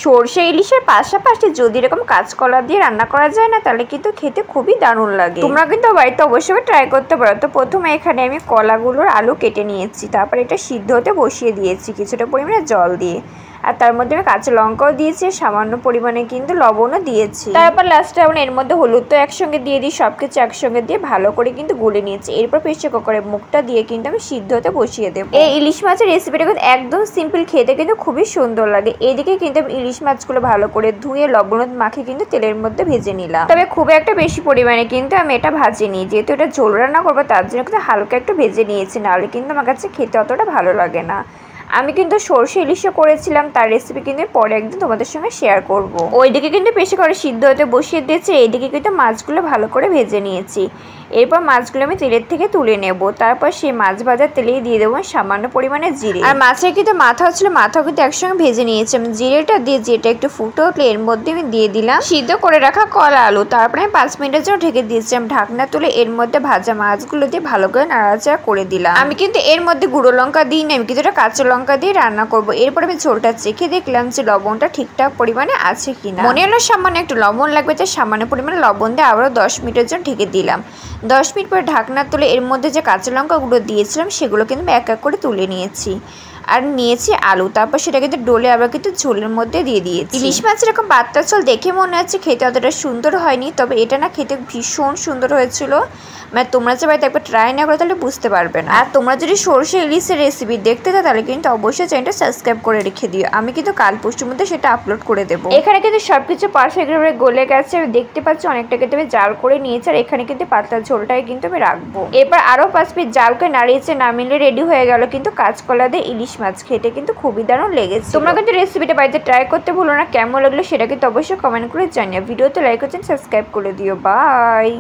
সরষে ইলিশের পাশাপাশি যদি এরকম কাঁচকলা দিয়ে রান্না করা যায় না, তাহলে কিন্তু খেতে খুবই দারুণ লাগে। তোমরা কিন্তু বাড়িতে অবশ্যই ট্রাই করতে পারো। তো প্রথমে এখানে আমি কলাগুলোর আলু কেটে নিয়েছি, তারপরে এটা সিদ্ধ হতে বসিয়ে দিয়েছি কিছুটা পরিমাণে জল দিয়ে। আর তার মধ্যে আমি কাঁচা লঙ্কাও দিয়েছি, সামান্য পরিমাণে কিন্তু লবণও দিয়েছি। তারপর লাস্টে আমি এর মধ্যে হলুদ তো একসঙ্গে দিয়ে দিই, সবকিছু একসঙ্গে দিয়ে ভালো করে কিন্তু গুলে নিয়েছি। এরপর প্রেসার কুকারের মুখটা দিয়ে কিন্তু আমি সিদ্ধ হতে বসিয়ে দেবো। এই ইলিশ মাছের রেসিপিটা কিন্তু একদম সিম্পল, খেতে কিন্তু খুবই সুন্দর লাগে। এদিকে কিন্তু আমি ইলিশ মাছগুলো ভালো করে ধুয়ে লবণ মাখিয়ে কিন্তু তেলের মধ্যে ভেজে নিলাম। তবে খুব একটা বেশি পরিমাণে কিন্তু আমি এটা ভাজিনি, যেহেতু এটা ঝোল রান্না করবো তার জন্য কিন্তু হালকা একটু ভেজে নিয়েছি, নাহলে কিন্তু আমার কাছে খেতে অতটা ভালো লাগে না। আমি কিন্তু সরষে ইলিশও করেছিলাম, তার রেসিপি কিন্তু পরে একদিন তোমাদের সঙ্গে শেয়ার করব। ওইদিকে কিন্তু বেশি করে সিদ্ধ হতে বসিয়ে দিয়েছি, এইদিকে কিন্তু মাছগুলো ভালো করে ভেজে নিয়েছি। এরপর মাছগুলো আমি তেলের থেকে তুলে নেব। তারপর সেই মাছ ভাজার তেলেই দিয়ে দেবো সামান্য পরিমাণে জিরে। আর মাছের কিন্তু মাথা ছিল, মাথাও কিন্তু একসঙ্গে ভেজে নিয়েছি। আমি জিরেটা দিয়ে যেটা একটু ফুটে উঠলে এর মধ্যে আমি দিয়ে দিলাম সিদ্ধ করে রাখা কলা আলু। তারপরে আমি 5 মিনিটের জন্য ঢেকে দিয়েছিলাম। ঢাকনা তুলে এর মধ্যে ভাজা মাছগুলো দিয়ে ভালো করে নাড়াচাড়া করে দিলাম। আমি কিন্তু এর মধ্যে গুঁড়ো লঙ্কা দিই না, আমি কিন্তু এটা কাঁচা লঙ্কা দিয়ে রান্না করব। এরপর আমি ঝোলটা চেখে দেখলাম যে লবণটা ঠিকঠাক পরিমাণে আছে কিনা। মনে হলো সামান্য একটু লবণ লাগবে, তাই সামান্য পরিমাণে লবণ দিয়ে আবারও 10 মিনিটের জন্য ঢেকে দিলাম। 10 মিনিট পরে ঢাকনা তুলে এর মধ্যে যে কাঁচা লঙ্কাগুলো দিয়েছিলাম সেগুলো কিন্তু এক এক করে তুলে নিয়েছি। আর নিয়েছি আলু, তারপর সেটা কিন্তু ডলে আবার কিন্তু ঝোলের মধ্যে দিয়ে দিয়েছি। ইলিশ মাছের এরকম পাতলা ঝোল দেখে মনে হচ্ছে খেতে অতটা সুন্দর হয়নি, তবে এটা না খেতে ভীষণ সুন্দর হয়েছিল। মানে তোমরা যে বাড়িতে একবার ট্রাই না করে তাহলে বুঝতে পারবে না। আর তোমরা যদি সরষে ইলিশের রেসিপি দেখতে চাও তাহলে কিন্তু অবশ্যই চ্যানেলটা সাবস্ক্রাইব করে রেখে দিও, আমি কিন্তু কাল পরশুর মধ্যে সেটা আপলোড করে দেবো। এখানে কিন্তু সবকিছু পারফেক্টভাবে গলে গেছে, আমি দেখতে পাচ্ছি অনেকটা কিন্তু আমি জাল করে নিয়েছি। আর এখানে কিন্তু পাতলা ঝোলটাই কিন্তু আমি রাখবো। এরপর আরও 5 মিনিট জাল করে নাড়িয়েছে, নামিয়ে রেডি হয়ে গেল কিন্তু কাঁচকলা দিয়ে ইলিশ মাছ। খেতে কিন্তু খুবই দারুণ লেগেছে। তোমরা কিন্তু রেসিপিটা বাড়িতে ট্রাই করতে ভুলো না। কেমন লাগলো সেটা কিন্তু অবশ্যই কমেন্ট করে জানিও। ভিডিওতে লাইক করছেন, সাবস্ক্রাইব করে দিও। বাই।